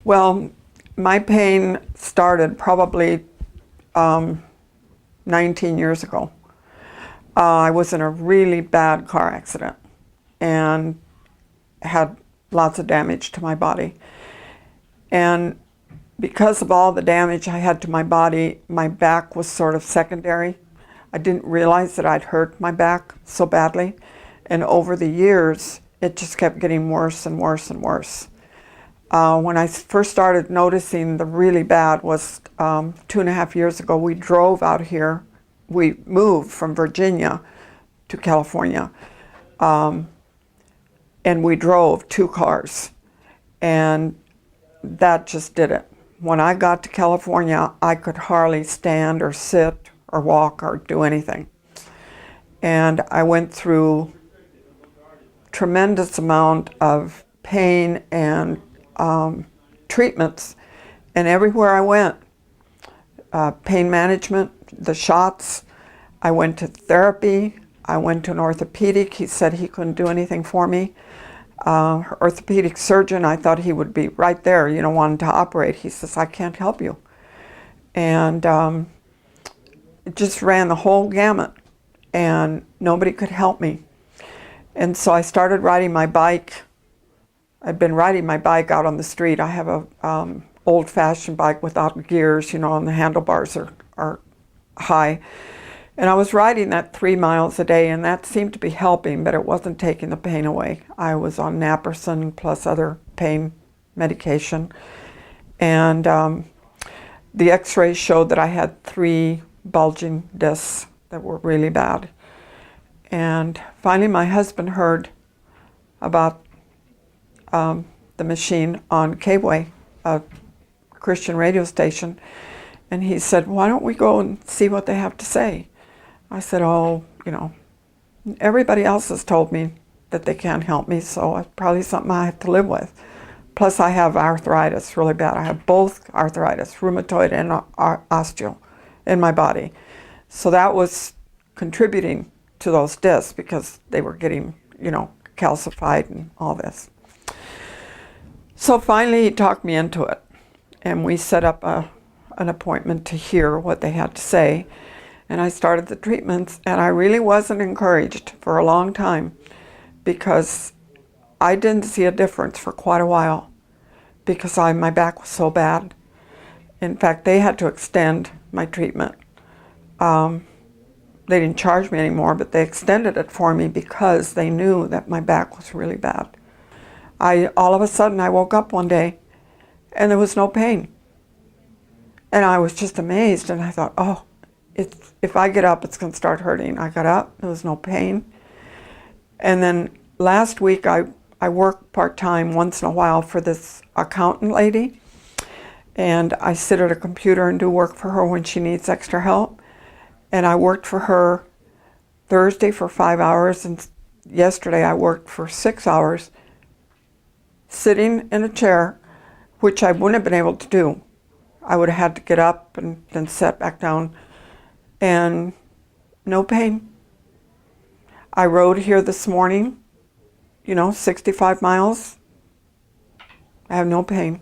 Well, my pain started probably 19 years ago. I was in a really bad car accident and had lots of damage to my body. And because of all the damage I had to my body, my back was sort of secondary. I didn't realize that I'd hurt my back so badly. And over the years, it just kept getting worse and worse and worse. When I first started noticing the really bad was 2.5 years ago. We drove out here. We moved from Virginia to California. And we drove 2 cars. And that just did it. When I got to California, I could hardly stand or sit or walk or do anything. And I went through tremendous amount of pain and treatments, and everywhere I went, pain management, the shots, I went to therapy, I went to an orthopedic. He said he couldn't do anything for me. Orthopedic surgeon, I thought he would be right there, wanting to operate. He says, I can't help you. And it just ran the whole gamut, and nobody could help me. And so I started riding my bike. I'd been riding my bike out on the street. I have a old-fashioned bike without gears, and the handlebars are high. And I was riding that 3 miles a day, and that seemed to be helping, but it wasn't taking the pain away. I was on naproxen plus other pain medication. And the x-rays showed that I had 3 bulging discs that were really bad. And finally my husband heard about the machine on K-Way, a Christian radio station, and he said, why don't we go and see what they have to say? I said, oh, everybody else has told me that they can't help me, so it's probably something I have to live with. Plus I have arthritis really bad. I have both arthritis, rheumatoid and osteo in my body. So that was contributing to those discs because they were getting, calcified and all this. So finally he talked me into it, and we set up an appointment to hear what they had to say. And I started the treatments, and I really wasn't encouraged for a long time because I didn't see a difference for quite a while because my back was so bad. In fact, they had to extend my treatment. They didn't charge me anymore, but they extended it for me because they knew that my back was really bad. All of a sudden, I woke up one day, and there was no pain. And I was just amazed, and I thought, oh, if I get up, it's going to start hurting. I got up, there was no pain. And then last week, I work part-time once in a while for this accountant lady, and I sit at a computer and do work for her when she needs extra help. And I worked for her Thursday for 5 hours, and yesterday I worked for 6 hours, sitting in a chair, which I wouldn't have been able to do. I would have had to get up and then sit back down, and no pain. I rode here this morning, 65 miles. I have no pain.